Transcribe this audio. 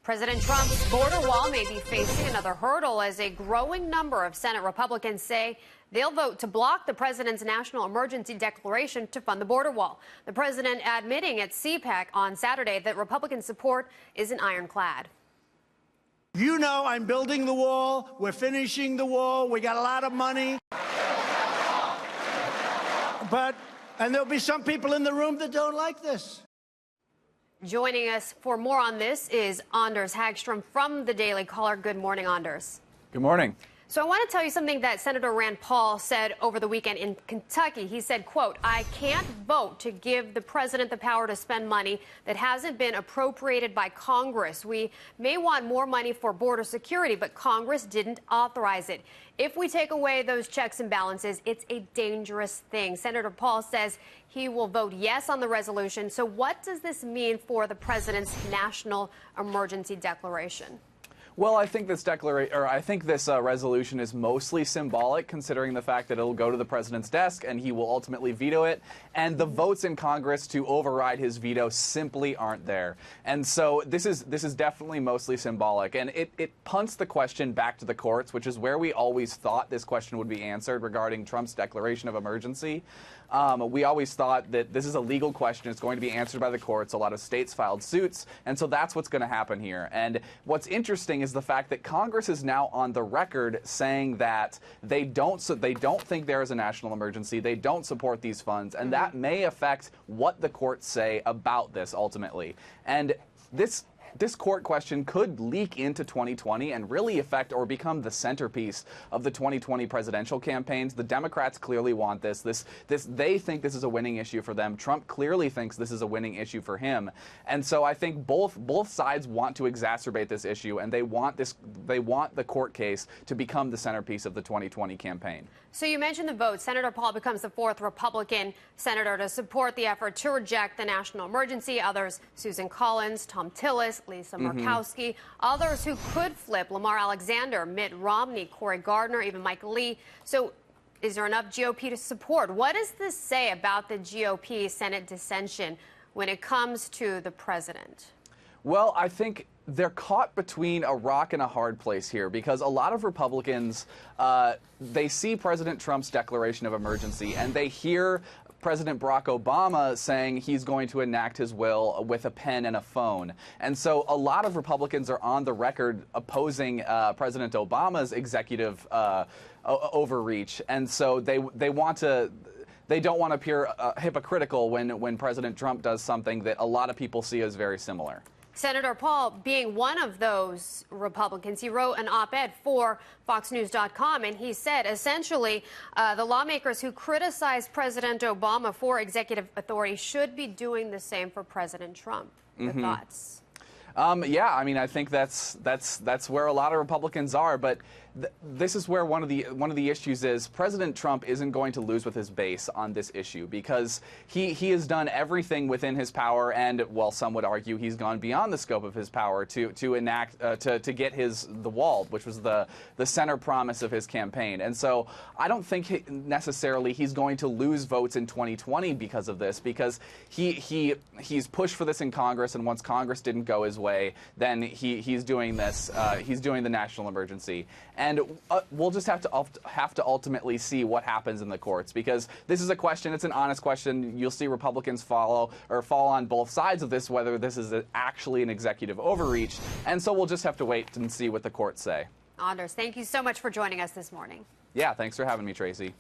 President Trump's border wall may be facing another hurdle as a growing number of Senate Republicans say they'll vote to block the president's national emergency declaration to fund the border wall. The president admitting at CPAC on Saturday that Republican support isn't ironclad. You know, I'm building the wall. We're finishing the wall. We got a lot of money. And there'll be some people in the room that don't like this. Joining us for more on this is Anders Hagstrom from the Daily Caller. Good morning, Anders. Good morning. So I want to tell you something that Senator Rand Paul said over the weekend in Kentucky. He said, quote, "I can't vote to give the president the power to spend money that hasn't been appropriated by Congress. We may want more money for border security, but Congress didn't authorize it. If we take away those checks and balances, it's a dangerous thing." Senator Paul says he will vote yes on the resolution. So what does this mean for the president's national emergency declaration? Well, I think this resolution is mostly symbolic, considering the fact that it'll go to the president's desk and he will ultimately veto it. And the votes in Congress to override his veto simply aren't there. And so this is definitely mostly symbolic. And it punts the question back to the courts, which is where we always thought this question would be answered regarding Trump's declaration of emergency. We always thought that this is a legal question. It's going to be answered by the courts. A lot of states filed suits. And so that's what's going to happen here. And what's interesting is the fact that Congress is now on the record saying that they don't think there is a national emergency. They don't support these funds. And that may affect what the courts say about this ultimately. And this court question could leak into 2020 and really affect or become the centerpiece of the 2020 presidential campaigns. The Democrats clearly want this. They think this is a winning issue for them. Trump clearly thinks this is a winning issue for him. And so I think both sides want to exacerbate this issue, and they want the court case to become the centerpiece of the 2020 campaign. So you mentioned the vote. Senator Paul becomes the fourth Republican senator to support the effort to reject the national emergency. Others, Susan Collins, Tom Tillis, Lisa Murkowski. Others who could flip, Lamar Alexander, Mitt Romney, Cory Gardner, even Mike Lee. So is there enough GOP to support? What does this say about the GOP Senate dissension when it comes to the president? Well, I think they're caught between a rock and a hard place here because a lot of Republicans, they see President Trump's declaration of emergency and they hear President Barack Obama saying he's going to enact his will with a pen and a phone. And so a lot of Republicans are on the record opposing President Obama's executive overreach. And so they don't want to appear hypocritical when President Trump does something that a lot of people see as very similar. Senator Paul, being one of those Republicans, he wrote an op-ed for FoxNews.com, and he said, essentially, the lawmakers who criticize President Obama for executive authority should be doing the same for President Trump. Your thoughts? Yeah, I mean, I think that's where a lot of Republicans are, but this is where one of the issues is President Trump isn't going to lose with his base on this issue because he has done everything within his power, and well, some would argue he's gone beyond the scope of his power to enact to get the wall, which was the center promise of his campaign. And so I don't think necessarily he's going to lose votes in 2020 because of this, because he's pushed for this in Congress, and once Congress didn't go his way, then he's doing this. He's doing the national emergency. And we'll just have to ultimately see what happens in the courts, because this is a question. It's an honest question. You'll see Republicans fall on both sides of this, whether this is actually an executive overreach. And so we'll just have to wait and see what the courts say. Anders, thank you so much for joining us this morning. Yeah, thanks for having me, Tracy.